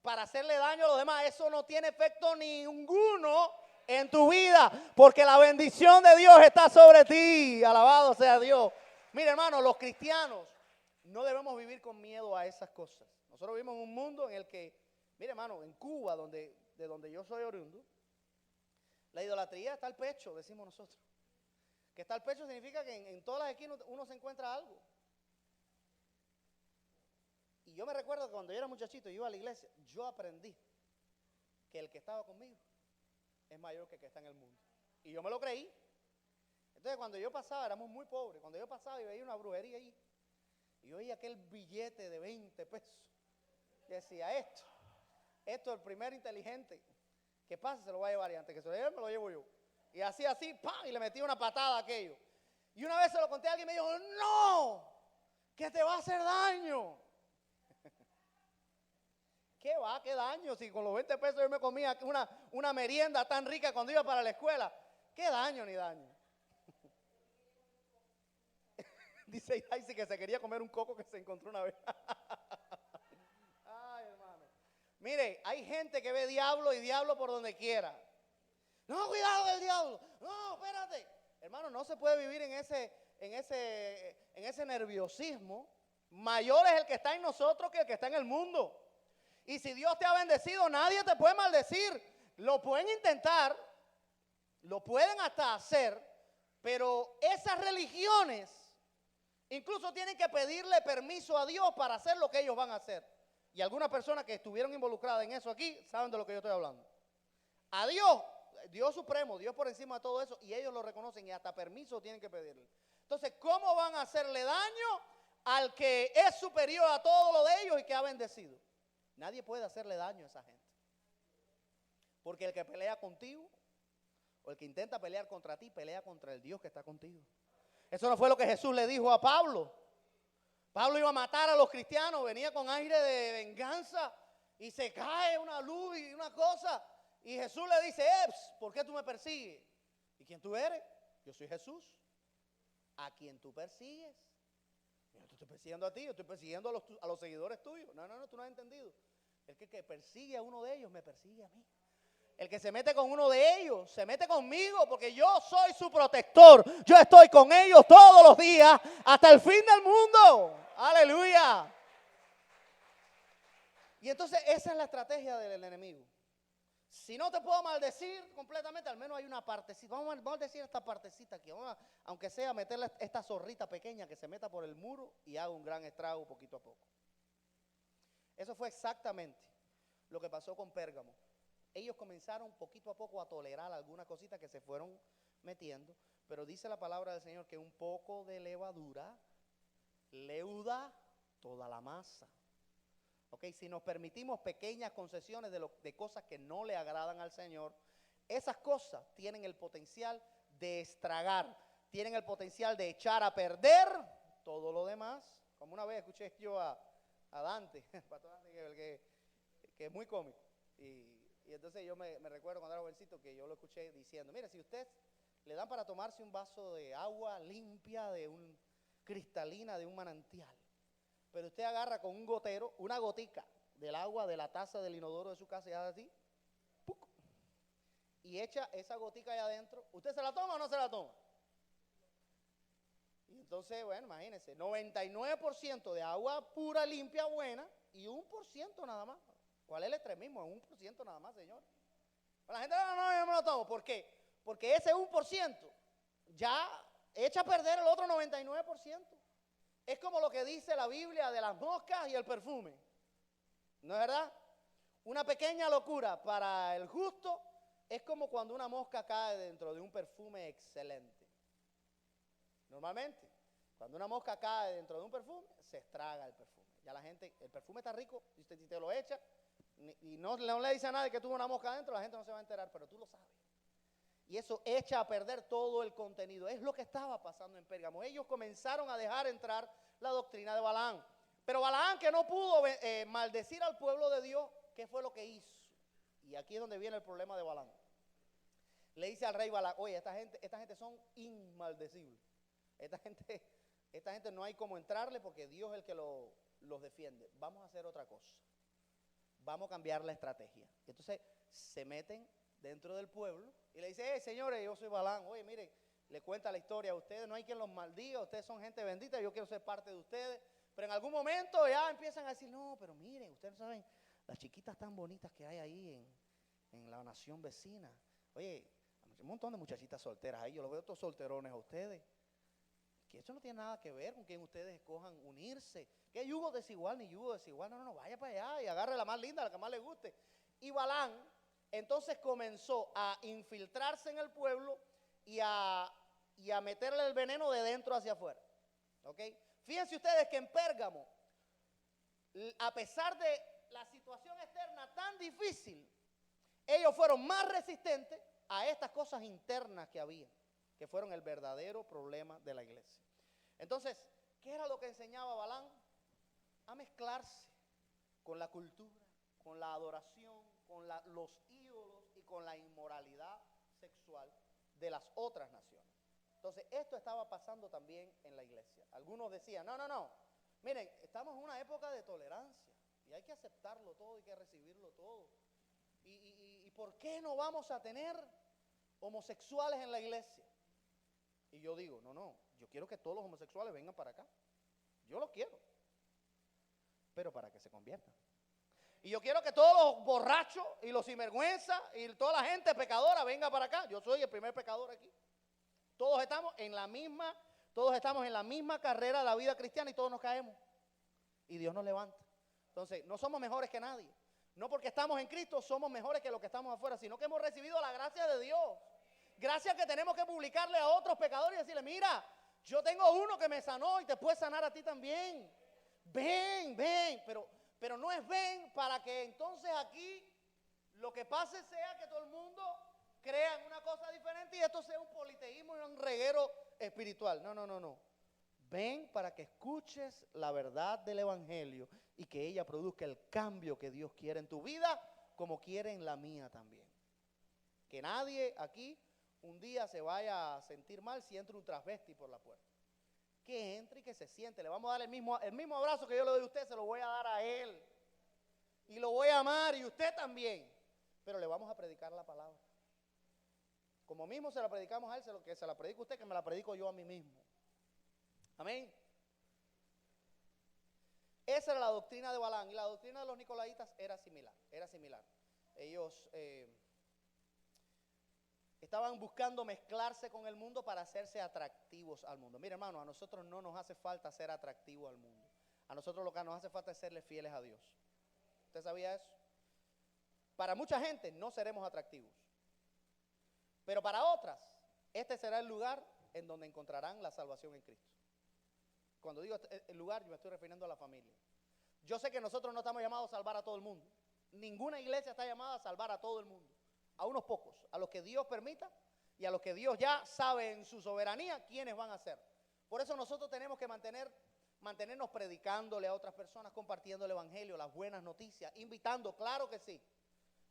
para hacerle daño a los demás. Eso no tiene efecto ninguno en tu vida, porque la bendición de Dios está sobre ti. Alabado sea Dios. Mira, hermano, los cristianos no debemos vivir con miedo a esas cosas. Nosotros vivimos en un mundo en el que, mira, hermano, en Cuba, de donde yo soy oriundo, la idolatría está al pecho, decimos nosotros. Que está al pecho significa que en todas las esquinas uno se encuentra algo. Y yo me recuerdo que cuando yo era muchachito y iba a la iglesia, yo aprendí que el que estaba conmigo es mayor que el que está en el mundo. Y yo me lo creí. Entonces cuando yo pasaba, éramos muy pobres, cuando yo pasaba y veía una brujería allí, y oye aquel billete de 20 pesos. Y decía, esto es el primer inteligente. ¿Qué pasa? Se lo va a llevar y antes que se lo lleve, me lo llevo yo. Y así, ¡pam! Y le metí una patada a aquello. Y una vez se lo conté a alguien y me dijo, no, que te va a hacer daño. ¿Qué va? ¿Qué daño? Si con los 20 pesos yo me comía una merienda tan rica cuando iba para la escuela. ¿Qué daño ni daño? Dice Daisy que se quería comer un coco que se encontró una vez. Ay, hermano. Mire, hay gente que ve diablo y diablo por donde quiera. No, cuidado del diablo. No, espérate. Hermano, no se puede vivir en ese nerviosismo. Mayor es el que está en nosotros que el que está en el mundo. Y si Dios te ha bendecido, nadie te puede maldecir. Lo pueden intentar, lo pueden hasta hacer, pero esas religiones incluso tienen que pedirle permiso a Dios para hacer lo que ellos van a hacer. Y algunas personas que estuvieron involucradas en eso aquí saben de lo que yo estoy hablando. A Dios, Dios supremo, Dios por encima de todo eso, y ellos lo reconocen y hasta permiso tienen que pedirle. Entonces, ¿cómo van a hacerle daño al que es superior a todo lo de ellos y que ha bendecido? Nadie puede hacerle daño a esa gente. Porque el que pelea contigo o el que intenta pelear contra ti, pelea contra el Dios que está contigo. Eso no fue lo que Jesús le dijo a Pablo. Pablo iba a matar a los cristianos, venía con aire de venganza y se cae una luz y una cosa. Y Jesús le dice, ¿por qué tú me persigues? ¿Y quién tú eres? Yo soy Jesús. ¿A quién tú persigues? Yo no te estoy persiguiendo a ti, yo estoy persiguiendo a los seguidores tuyos. No, tú no has entendido. El que persigue a uno de ellos me persigue a mí. El que se mete con uno de ellos se mete conmigo porque yo soy su protector. Yo estoy con ellos todos los días hasta el fin del mundo. Aleluya. Y entonces esa es la estrategia del enemigo. Si no te puedo maldecir completamente, al menos hay una partecita. Vamos a decir esta partecita aquí. Aunque sea meterle esta zorrita pequeña que se meta por el muro y haga un gran estrago poquito a poco. Eso fue exactamente lo que pasó con Pérgamo. Ellos comenzaron poquito a poco a tolerar algunas cositas que se fueron metiendo, pero dice la palabra del Señor que un poco de levadura leuda toda la masa. Okay, si nos permitimos pequeñas concesiones de cosas que no le agradan al Señor, esas cosas tienen el potencial de estragar, tienen el potencial de echar a perder todo lo demás. Como una vez escuché yo a Dante, Pastor Dante, que es muy cómico. Y entonces yo me recuerdo cuando era jovencito que yo lo escuché diciendo, mire, si usted le dan para tomarse un vaso de agua limpia, cristalina, de un manantial, pero usted agarra con un gotero, una gotica del agua de la taza del inodoro de su casa y hace así, ¡puc! Y echa esa gotica ahí adentro, ¿usted se la toma o no se la toma? Y entonces, bueno, imagínense, 99% de agua pura, limpia, buena, y 1% nada más. ¿Cuál es el extremismo? Es 1% nada más, señor. La gente no, yo me lo tomo. ¿Por qué? Porque ese 1% ya echa a perder el otro 99%. Es como lo que dice la Biblia de las moscas y el perfume. ¿No es verdad? Una pequeña locura para el justo es como cuando una mosca cae dentro de un perfume excelente. Normalmente, cuando una mosca cae dentro de un perfume, se estraga el perfume. Ya la gente, el perfume está rico, y usted si te lo echa, y no le dice a nadie que tuvo una mosca adentro, la gente no se va a enterar, pero tú lo sabes. Y eso echa a perder todo el contenido. Es lo que estaba pasando en Pérgamo. Ellos comenzaron a dejar entrar la doctrina de Balaam. Pero Balaam, que no pudo maldecir al pueblo de Dios, ¿qué fue lo que hizo? Y aquí es donde viene el problema de Balaam. Le dice al rey Balaam, oye, esta gente son inmaldecibles. Esta gente no hay como entrarle porque Dios es el que los defiende. Vamos a hacer otra cosa. Vamos a cambiar la estrategia. Entonces se meten dentro del pueblo y le dice, señores, yo soy Balaam. Oye, mire, le cuenta la historia a ustedes. No hay quien los maldiga. Ustedes son gente bendita. Yo quiero ser parte de ustedes. Pero en algún momento ya empiezan a decir, no, pero miren, ustedes saben las chiquitas tan bonitas que hay ahí en la nación vecina. Oye, hay un montón de muchachitas solteras ahí. Yo los veo todos solterones a ustedes. Que eso no tiene nada que ver con quien ustedes escojan unirse. Que yugo desigual ni yugo desigual. No, vaya para allá y agarre la más linda, la que más le guste. Y Balaam entonces comenzó a infiltrarse en el pueblo y a meterle el veneno de dentro hacia afuera. ¿Ok? Fíjense ustedes que en Pérgamo, a pesar de la situación externa tan difícil, ellos fueron más resistentes a estas cosas internas que había, que fueron el verdadero problema de la iglesia. Entonces, ¿qué era lo que enseñaba Balaam? A mezclarse con la cultura, con la adoración, con los ídolos y con la inmoralidad sexual de las otras naciones. Entonces, esto estaba pasando también en la iglesia. Algunos decían, no, miren, estamos en una época de tolerancia y hay que aceptarlo todo, hay que recibirlo todo. ¿Y por qué no vamos a tener homosexuales en la iglesia? Y yo digo, no, yo quiero que todos los homosexuales vengan para acá. Yo los quiero, pero para que se conviertan. Y yo quiero que todos los borrachos y los sinvergüenzas y toda la gente pecadora venga para acá. Yo soy el primer pecador aquí. Todos estamos en la misma carrera de la vida cristiana y todos nos caemos. Y Dios nos levanta. Entonces, no somos mejores que nadie. No porque estamos en Cristo somos mejores que los que estamos afuera, sino que hemos recibido la gracia de Dios. Gracias que tenemos que publicarle a otros pecadores y decirle, mira, yo tengo uno que me sanó y te puede sanar a ti también. Ven, pero no es ven para que entonces aquí lo que pase sea que todo el mundo crea en una cosa diferente y esto sea un politeísmo y un reguero espiritual. No. Ven para que escuches la verdad del evangelio y que ella produzca el cambio que Dios quiere en tu vida como quiere en la mía también. Que nadie aquí un día se vaya a sentir mal si entra un transvesti por la puerta. Que entre y que se siente. Le vamos a dar el mismo abrazo que yo le doy a usted, se lo voy a dar a él. Y lo voy a amar y usted también. Pero le vamos a predicar la palabra. Como mismo se la predicamos a él, que se la predica usted, que me la predico yo a mí mismo. Amén. Esa era la doctrina de Balaam. Y la doctrina de los nicolaitas era similar. Ellos estaban buscando mezclarse con el mundo para hacerse atractivos al mundo. Mire, hermano, a nosotros no nos hace falta ser atractivos al mundo. A nosotros lo que nos hace falta es serle fieles a Dios. ¿Usted sabía eso? Para mucha gente no seremos atractivos. Pero para otras, este será el lugar en donde encontrarán la salvación en Cristo. Cuando digo el lugar, yo me estoy refiriendo a la familia. Yo sé que nosotros no estamos llamados a salvar a todo el mundo. Ninguna iglesia está llamada a salvar a todo el mundo. A unos pocos, a los que Dios permita y a los que Dios ya sabe en su soberanía quiénes van a ser. Por eso nosotros tenemos que mantenernos predicándole a otras personas, compartiendo el evangelio, las buenas noticias, invitando, claro que sí.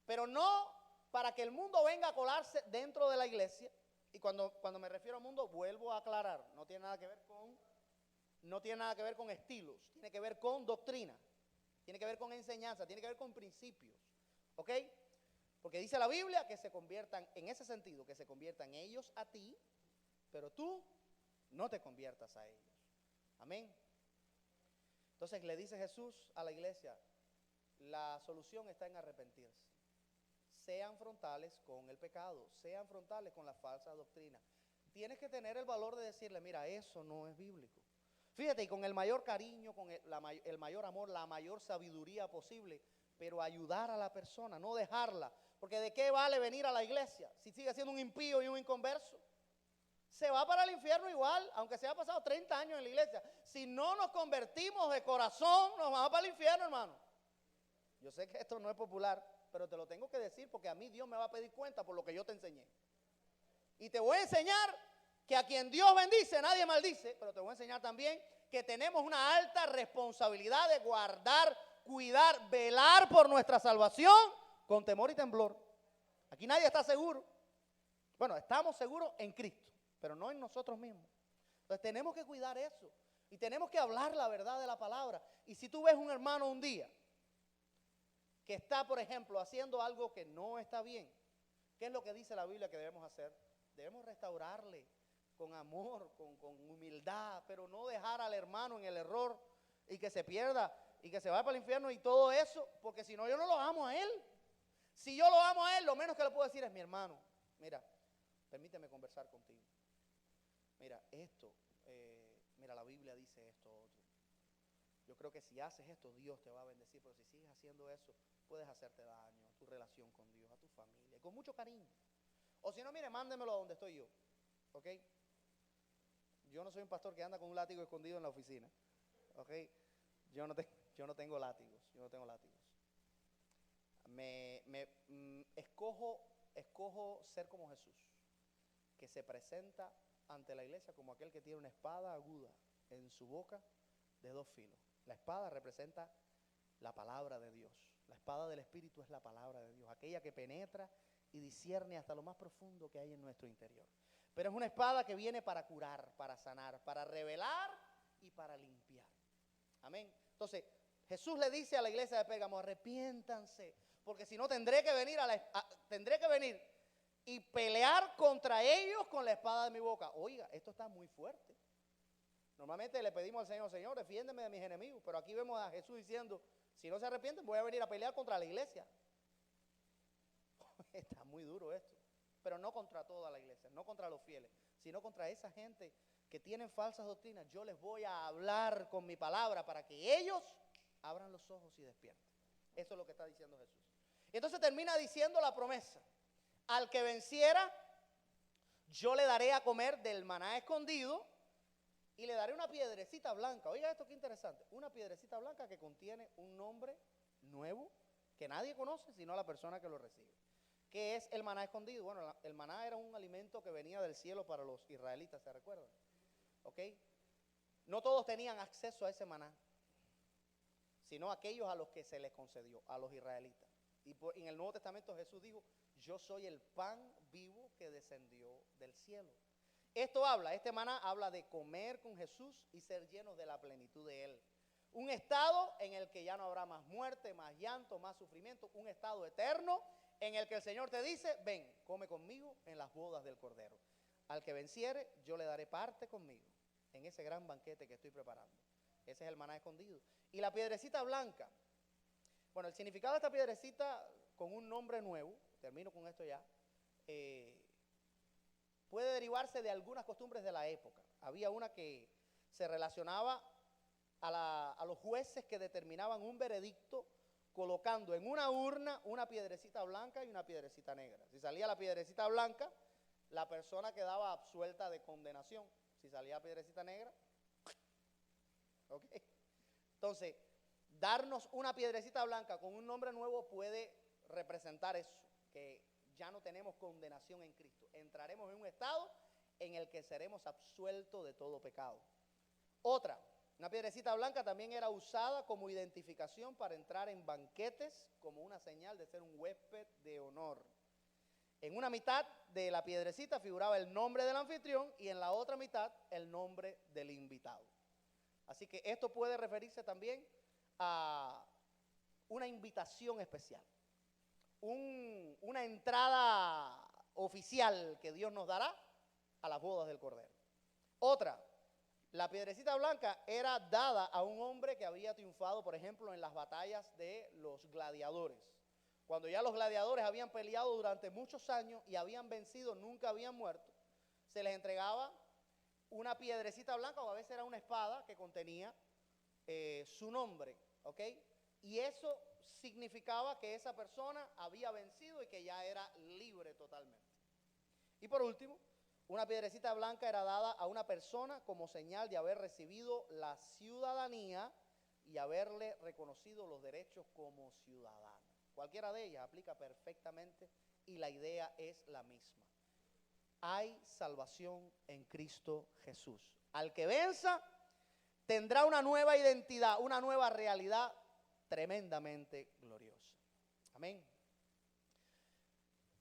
Pero no para que el mundo venga a colarse dentro de la iglesia. Y cuando me refiero al mundo, vuelvo a aclarar, no tiene nada que ver con estilos, tiene que ver con doctrina, tiene que ver con enseñanza, tiene que ver con principios. ¿Ok? Porque dice la Biblia que se conviertan, en ese sentido, que se conviertan ellos a ti, pero tú no te conviertas a ellos. Amén. Entonces le dice Jesús a la iglesia, la solución está en arrepentirse. Sean frontales con el pecado, sean frontales con la falsa doctrina. Tienes que tener el valor de decirle, mira, eso no es bíblico. Fíjate, y con el mayor cariño, con el mayor amor, la mayor sabiduría posible, pero ayudar a la persona, no dejarla. Porque ¿de qué vale venir a la iglesia si sigue siendo un impío y un inconverso? Se va para el infierno igual, aunque se haya pasado 30 años en la iglesia. Si no nos convertimos de corazón, nos vamos para el infierno, hermano. Yo sé que esto no es popular, pero te lo tengo que decir porque a mí Dios me va a pedir cuenta por lo que yo te enseñé. Y te voy a enseñar que a quien Dios bendice, nadie maldice, pero te voy a enseñar también que tenemos una alta responsabilidad de guardar, cuidar, velar por nuestra salvación con temor y temblor. Aquí nadie está seguro. Bueno, estamos seguros en Cristo, pero no en nosotros mismos. Entonces tenemos que cuidar eso y tenemos que hablar la verdad de la palabra. Y si tú ves un hermano un día que está, por ejemplo, haciendo algo que no está bien, ¿qué es lo que dice la Biblia que debemos hacer? Debemos restaurarle con amor, con humildad, pero no dejar al hermano en el error y que se pierda y que se vaya para el infierno y todo eso, porque si no yo no lo amo a él. Si yo lo amo a él, lo menos que le puedo decir es, mi hermano, mira, permíteme conversar contigo. Mira, mira, la Biblia dice esto, otro. Yo creo que si haces esto, Dios te va a bendecir, pero si sigues haciendo eso, puedes hacerte daño a tu relación con Dios, a tu familia, y con mucho cariño. O si no, mire, mándemelo a donde estoy yo, ¿ok? Yo no soy un pastor que anda con un látigo escondido en la oficina. ¿ok? Yo no tengo látigos, yo no tengo látigos. Escojo ser como Jesús, que se presenta ante la iglesia como aquel que tiene una espada aguda en su boca de 2 filos. La espada representa la palabra de Dios. La espada del Espíritu es la palabra de Dios, aquella que penetra y discierne hasta lo más profundo que hay en nuestro interior. Pero es una espada que viene para curar, para sanar, para revelar y para limpiar. Amén. Entonces, Jesús le dice a la iglesia de Pérgamo, arrepiéntanse, porque si no tendré que venir y pelear contra ellos con la espada de mi boca. Oiga, esto está muy fuerte. Normalmente le pedimos al Señor, Señor, defiéndeme de mis enemigos, pero aquí vemos a Jesús diciendo, si no se arrepienten, voy a venir a pelear contra la iglesia. Está muy duro esto, pero no contra toda la iglesia, no contra los fieles, sino contra esa gente que tienen falsas doctrinas. Yo les voy a hablar con mi palabra para que ellos abran los ojos y despierten. Eso es lo que está diciendo Jesús. Entonces termina diciendo la promesa: al que venciera, yo le daré a comer del maná escondido y le daré una piedrecita blanca. Oiga esto, qué interesante. Una piedrecita blanca que contiene un nombre nuevo que nadie conoce sino la persona que lo recibe. ¿Qué es el maná escondido? Bueno, el maná era un alimento que venía del cielo para los israelitas, ¿se recuerdan? ¿Ok? No todos tenían acceso a ese maná, sino aquellos a los que se les concedió, a los israelitas. Y en el Nuevo Testamento Jesús dijo, yo soy el pan vivo que descendió del cielo. Este maná habla de comer con Jesús y ser llenos de la plenitud de Él. Un estado en el que ya no habrá más muerte, más llanto, más sufrimiento, un estado eterno en el que el Señor te dice, ven, come conmigo en las bodas del Cordero. Al que venciere, yo le daré parte conmigo en ese gran banquete que estoy preparando. Ese es el maná escondido. Y la piedrecita blanca. Bueno, el significado de esta piedrecita con un nombre nuevo, termino con esto ya, puede derivarse de algunas costumbres de la época. Había una que se relacionaba a los jueces que determinaban un veredicto colocando en una urna una piedrecita blanca y una piedrecita negra. Si salía la piedrecita blanca, la persona quedaba absuelta de condenación. Si salía la piedrecita negra, ok. Entonces, darnos una piedrecita blanca con un nombre nuevo puede representar eso, que ya no tenemos condenación en Cristo. Entraremos en un estado en el que seremos absueltos de todo pecado. Otra, una piedrecita blanca también era usada como identificación para entrar en banquetes como una señal de ser un huésped de honor. En una mitad de la piedrecita figuraba el nombre del anfitrión y en la otra mitad el nombre del invitado. Así que esto puede referirse también a una invitación especial, una entrada oficial que Dios nos dará a las bodas del Cordero. Otra, la piedrecita blanca era dada a un hombre que había triunfado, por ejemplo, en las batallas de los gladiadores. Cuando ya los gladiadores habían peleado durante muchos años y habían vencido, nunca habían muerto, se les entregaba una piedrecita blanca, o a veces era una espada que contenía su nombre, ¿ok? Y eso significaba que esa persona había vencido y que ya era libre totalmente. Y por último, una piedrecita blanca era dada a una persona como señal de haber recibido la ciudadanía y haberle reconocido los derechos como ciudadano. Cualquiera de ellas aplica perfectamente y la idea es la misma. Hay salvación en Cristo Jesús. Al que venza tendrá una nueva identidad, una nueva realidad tremendamente gloriosa. Amén.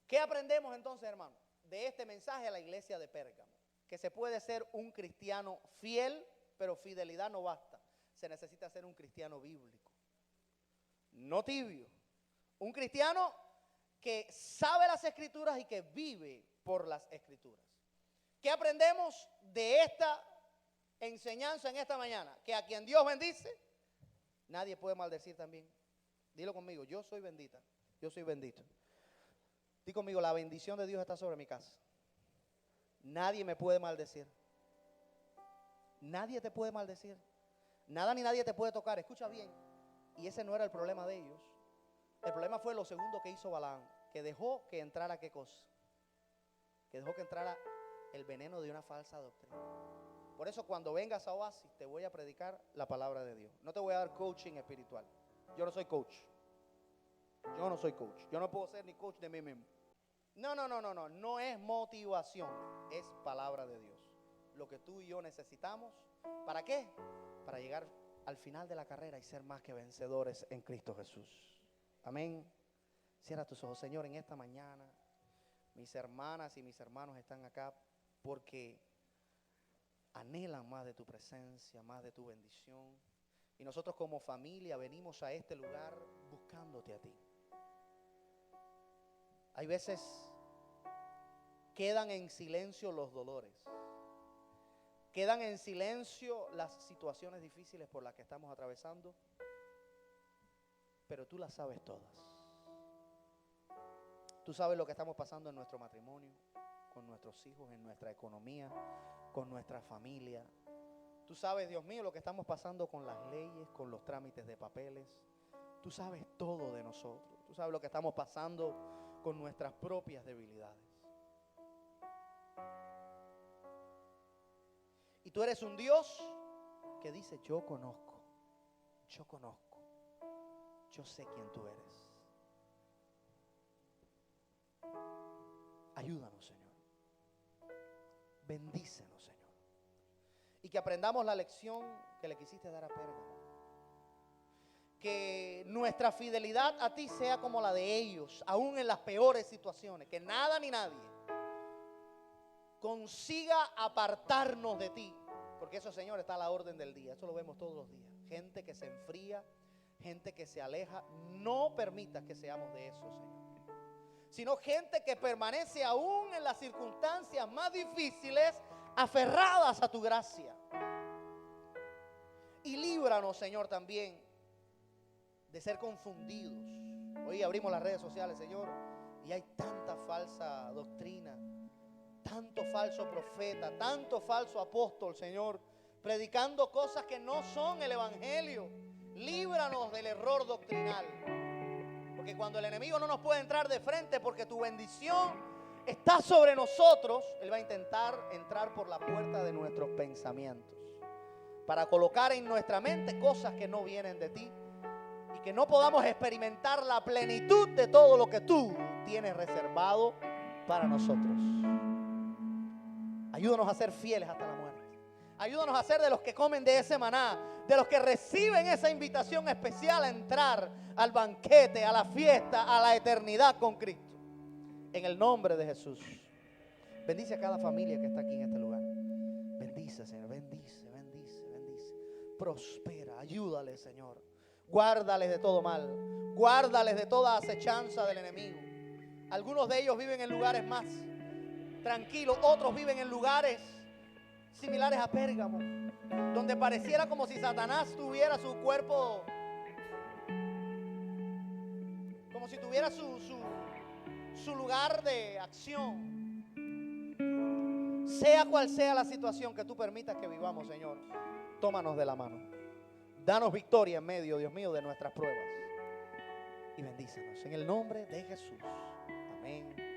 ¿Qué aprendemos entonces, hermano, de este mensaje a la iglesia de Pérgamo? Que se puede ser un cristiano fiel, pero fidelidad no basta. Se necesita ser un cristiano bíblico, no tibio. Un cristiano que sabe las Escrituras y que vive por las Escrituras. ¿Qué aprendemos de esta enseñanza en esta mañana? Que a quien Dios bendice, nadie puede maldecir también. Dilo conmigo, yo soy bendita, yo soy bendito. Di conmigo, la bendición de Dios está sobre mi casa. Nadie me puede maldecir. Nadie te puede maldecir. Nada ni nadie te puede tocar. Escucha bien. Y ese no era el problema de ellos. El problema fue lo segundo que hizo Balaam, que dejó que entrara ¿qué cosa? Que dejó que entrara el veneno de una falsa doctrina. Por eso cuando vengas a Oasis te voy a predicar la palabra de Dios. No te voy a dar coaching espiritual. Yo no soy coach. Yo no soy coach. Yo no puedo ser ni coach de mí mismo. No. No es motivación. Es palabra de Dios. Lo que tú y yo necesitamos. ¿Para qué? Para llegar al final de la carrera y ser más que vencedores en Cristo Jesús. Amén. Cierra tus ojos, Señor, en esta mañana. Mis hermanas y mis hermanos están acá porque anhelan más de tu presencia, más de tu bendición. Y nosotros como familia venimos a este lugar buscándote a ti. Hay veces quedan en silencio los dolores. Quedan en silencio las situaciones difíciles por las que estamos atravesando. Pero tú las sabes todas. Tú sabes lo que estamos pasando en nuestro matrimonio, con nuestros hijos, en nuestra economía, con nuestra familia. Tú sabes, Dios mío, lo que estamos pasando con las leyes, con los trámites de papeles. Tú sabes todo de nosotros. Tú sabes lo que estamos pasando con nuestras propias debilidades. Y tú eres un Dios que dice, yo conozco, yo sé quién tú eres. Ayúdanos, Señor. Bendícenos, Señor. Y que aprendamos la lección que le quisiste dar a Pérgamo. Que nuestra fidelidad a ti sea como la de ellos, aún en las peores situaciones. Que nada ni nadie consiga apartarnos de ti. Porque eso, Señor, está a la orden del día. Eso lo vemos todos los días. Gente que se enfría, gente que se aleja. No permitas que seamos de eso, Señor. Sino gente que permanece aún en las circunstancias más difíciles, aferradas a tu gracia. Y líbranos, Señor, también de ser confundidos. Hoy abrimos las redes sociales, Señor, y hay tanta falsa doctrina, tanto falso profeta, tanto falso apóstol, Señor, predicando cosas que no son el evangelio. Líbranos del error doctrinal. Porque cuando el enemigo no nos puede entrar de frente porque tu bendición está sobre nosotros, él va a intentar entrar por la puerta de nuestros pensamientos para colocar en nuestra mente cosas que no vienen de ti y que no podamos experimentar la plenitud de todo lo que tú tienes reservado para nosotros. Ayúdanos a ser fieles hasta la muerte. Ayúdanos a ser de los que comen de ese maná, de los que reciben esa invitación especial a entrar al banquete, a la fiesta, a la eternidad con Cristo. En el nombre de Jesús. Bendice a cada familia que está aquí en este lugar. Bendice, Señor. Bendice. Prospera. Ayúdales, Señor. Guárdales de todo mal. Guárdales de toda acechanza del enemigo. Algunos de ellos viven en lugares más tranquilos. Otros viven en lugares similares a Pérgamo, donde pareciera como si Satanás tuviera su cuerpo, como si tuviera su lugar de acción. Sea cual sea la situación que tú permitas que vivamos, Señor, tómanos de la mano. Danos victoria en medio, Dios mío, de nuestras pruebas. Y bendícenos en el nombre de Jesús. Amén.